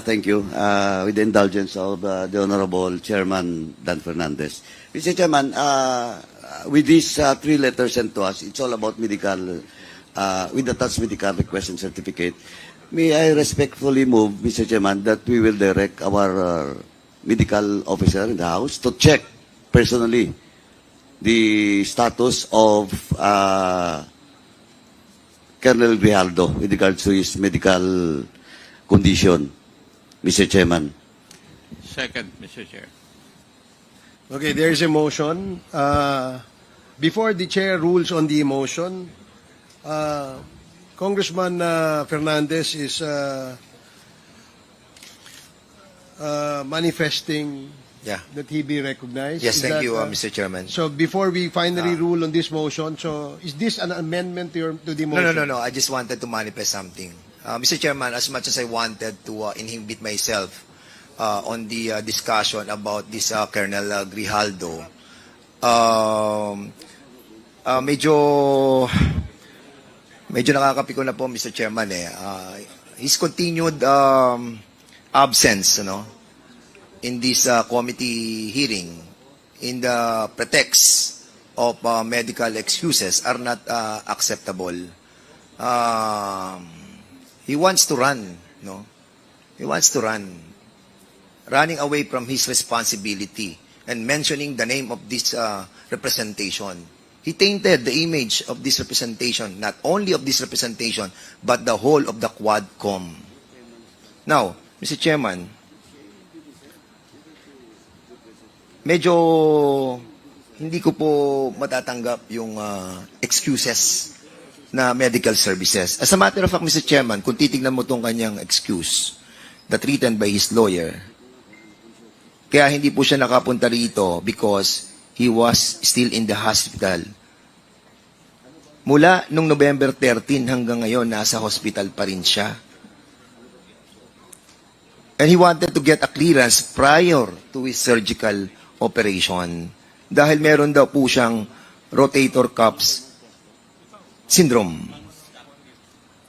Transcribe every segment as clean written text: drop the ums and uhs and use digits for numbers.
Thank you. With the indulgence of the Honorable Chairman Dan Fernandez. Mr. Chairman, with these three letters sent to us, it's all about medical, with attached medical request and certificate. May I respectfully move, Mr. Chairman, that we will direct our medical officer in the House to check personally the status of Colonel Grijaldo with regards to his medical condition, Mr. Chairman. Second, Mr. Chair. Okay, there is a motion. Before the chair rules on the motion, Congressman Fernandez is manifesting that he be recognized. Yes, Is thank that, you, Mr. Chairman. So before we finally rule on this motion, so is this an amendment to the motion? No. I just wanted to manifest something. Mr. Chairman, as much as I wanted to inhibit myself on the discussion about this Colonel Grijaldo, medyo nakakapiko na po, Mr. Chairman. His continued absence, in this committee hearing, in the pretext of medical excuses, are not acceptable. He wants to run, He wants to run. Running away from his responsibility and mentioning the name of this representation. He tainted the image of this representation, not only of this representation, but the whole of the Quadcom. Now, Mr. Chairman, medyo hindi ko po matatanggap yung excuses na medical services. As a matter of fact, Mr. Chairman, kung titignan mo tong kanyang excuse that written by his lawyer, kaya hindi po siya nakapunta rito because he was still in the hospital. Mula nung November 13 hanggang ngayon, nasa hospital pa rin siya. And he wanted to get a clearance prior to his surgical operation dahil meron daw po siyang rotator cuffs syndrome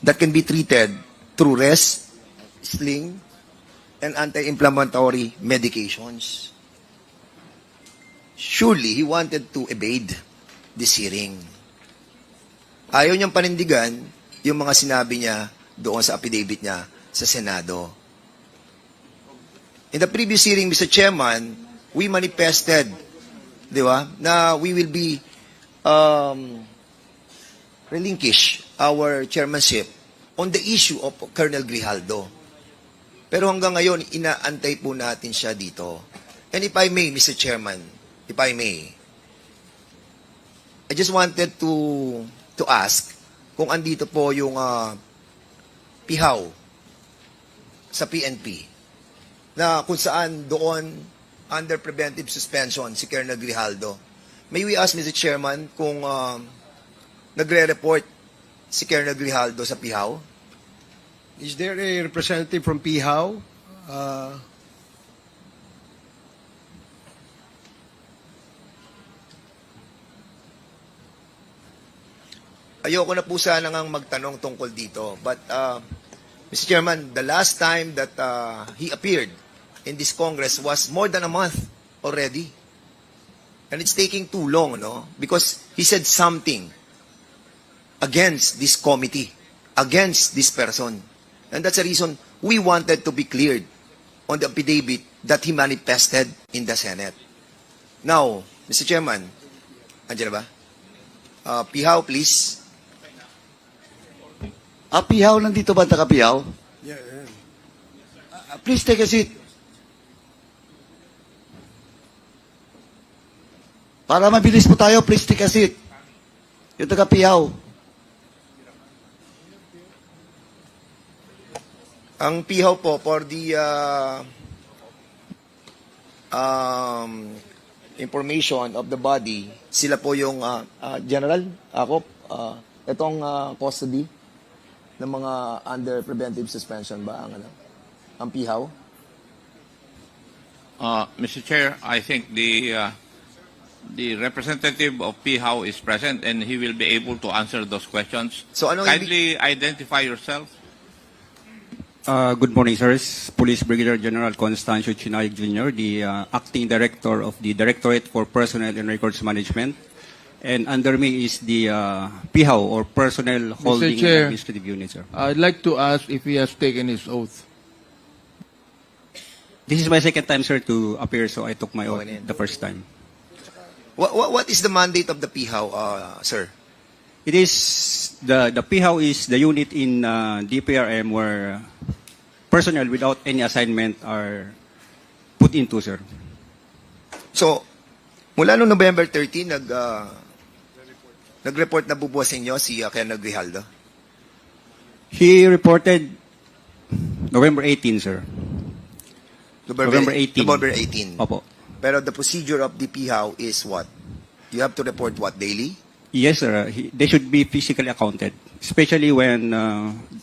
that can be treated through rest, sling, and anti-inflammatory medications. Surely, he wanted to evade this hearing. Ayaw niyang panindigan yung mga sinabi niya doon sa affidavit niya sa Senado. In the previous hearing, Mr. Chairman, we manifested, di ba, na we will be relinquish our chairmanship on the issue of Colonel Grijaldo. Pero hanggang ngayon, inaantay po natin siya dito. And if I may, Mr. Chairman, if I may, I just wanted to ask kung andito po yung pihaw sa PNP na kung saan doon under preventive suspension si Colonel Grijaldo. May we ask, Mr. Chairman, kung nagre-report si Colonel Grijaldo sa pihaw? Is there a representative from PIHAW? Ayoko na po sana ngang magtanong tungkol dito. But, Mr. Chairman, the last time that he appeared in this Congress was more than a month already. And it's taking too long, Because he said something against this committee, against this person. And that's the reason we wanted to be cleared on the affidavit that he manifested in the Senate. Now, Mr. Chairman, andyan na ba? Pihaw, please. Pihaw, nandito ba taga-Pihaw? Yeah. Please take a seat. Para mabilis po tayo, please take a seat. Yung taga-Pihaw. Ang pihaw po for the information of the body, sila po yung general, ako, itong custody ng mga under preventive suspension ba ang pihaw? Mr. Chair, I think the representative of PHAW is present and he will be able to answer those questions. So anong Kindly identify yourself. Good morning, sirs. Police Brigadier General Constancio Chinayig Jr., the Acting Director of the Directorate for Personnel and Records Management. And under me is the PIHAW, or Personnel Holding and Chair. Administrative Unit, sir. I'd like to ask if he has taken his oath. This is my second time, sir, to appear, so I took my oath Okay. the first time. What is the mandate of the PIHAW, sir? It is, the PIHAW is the unit in DPRM where personnel without any assignment are put into, sir. So, mula noong November 13, nag-report na bubuwas inyo si Colonel Grijaldo? He reported November 18, sir. November 18. November 18. Opo. Pero the procedure of the PIHAW is what? You have to report what, daily? Yes, sir. They should be physically accounted, especially when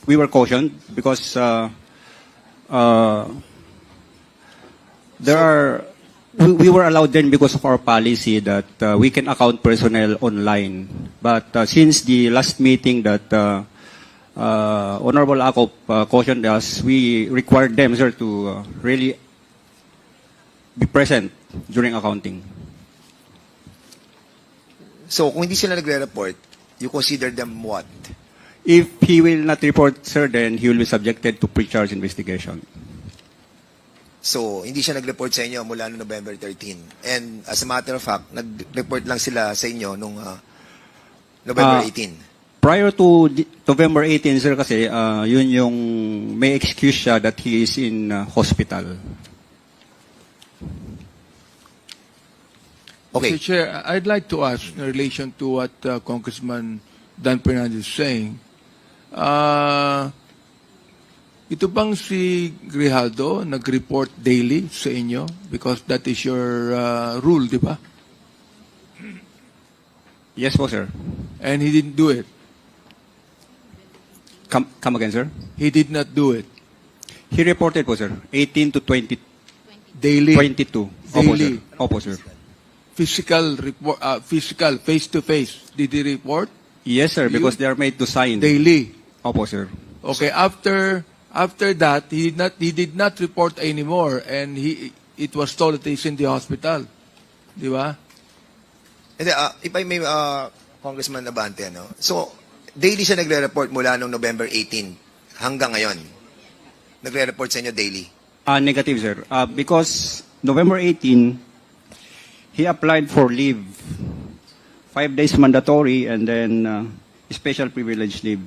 we were cautioned because we were allowed then because of our policy that we can account personnel online. But since the last meeting that Honorable Akop cautioned us, we required them, sir, to really be present during accounting. So, kung hindi sila nagre-report, you consider them what? If he will not report, sir, then he will be subjected to pre-charge investigation. So, hindi siya nag-report sa inyo mula noong November 13. And as a matter of fact, nag-report lang sila sa inyo noong November 18. Prior to November 18, sir, kasi yun yung may excuse siya that he is in hospital. Okay. Mr. Chair, I'd like to ask in relation to what Congressman Dan Fernandez is saying. Ito bang si Grijaldo nag-report daily sa inyo? Because that is your rule, di ba? Yes po, sir. And he didn't do it. Come again, sir. He did not do it. He reported po, sir. 18 to 20, Daily. 22. Opo, Daily. sir. Opo, sir. Physical report, physical, face-to-face. Did he report? Yes, sir, because You- they are made to sign. Daily. Opo, sir. Okay, after that, he did not report anymore, and it was told that he's in the hospital. Di ba? Hindi, if I may, Congressman Abante, ano? So, daily siya nagre-report mula noong November 18 hanggang ngayon. Nagre-report sa inyo daily. Negative, sir. Because November 18, he applied for leave. 5 days mandatory and then special privilege leave.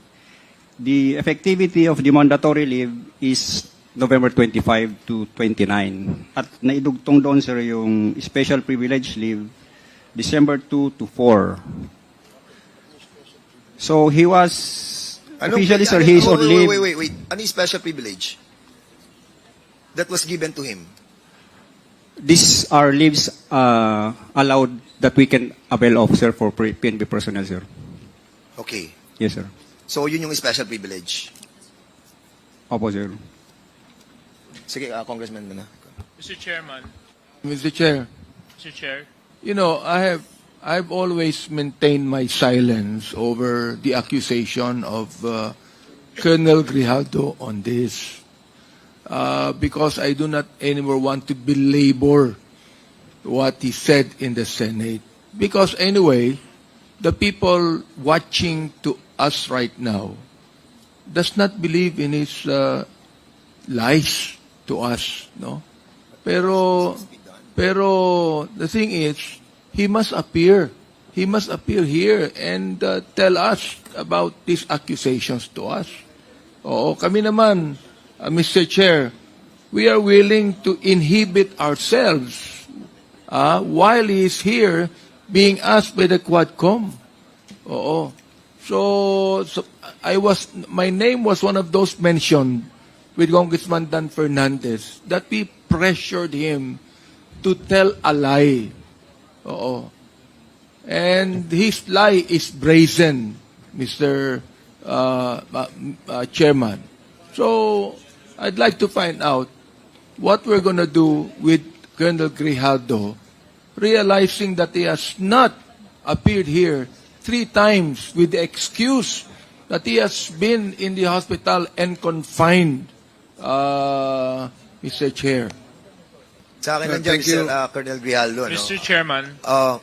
The effectivity of the mandatory leave is November 25 to 29. At naidugtong doon, sir, yung special privilege leave, December 2 to 4. So he was, officially, sir, he is on leave. Wait. Ano yung special privilege that was given to him? These are leaves allowed that we can avail of, sir, for PNP personnel, sir. Okay. Yes, sir. So, yun yung special privilege. Opo, sir. Sige, Congressman na. Mr. Chairman, Mr. Chair, Mr. Chair, you know, I've always maintained my silence over the accusation of Colonel Grijaldo on this. Because I do not anymore want to belabor what he said in the Senate. Because anyway, the people watching to us right now does not believe in his lies to us, no? Pero the thing is, he must appear. He must appear here and tell us about these accusations to us. Oo, kami naman, Mr. Chair, we are willing to inhibit ourselves while he is here being asked by the Quadcom. Oo. So my name was one of those mentioned with Congressman Dan Fernandez that we pressured him to tell a lie. Oo. And his lie is brazen, Mr. Chairman. So, I'd like to find out what we're going to do with Colonel Grijaldo, realizing that he has not appeared here 3 times with the excuse that he has been in the hospital and confined. Mr. Chair. Sa akin Well, nandiyan, thank you. Colonel Grijaldo. No? Mr. Chairman, Uh,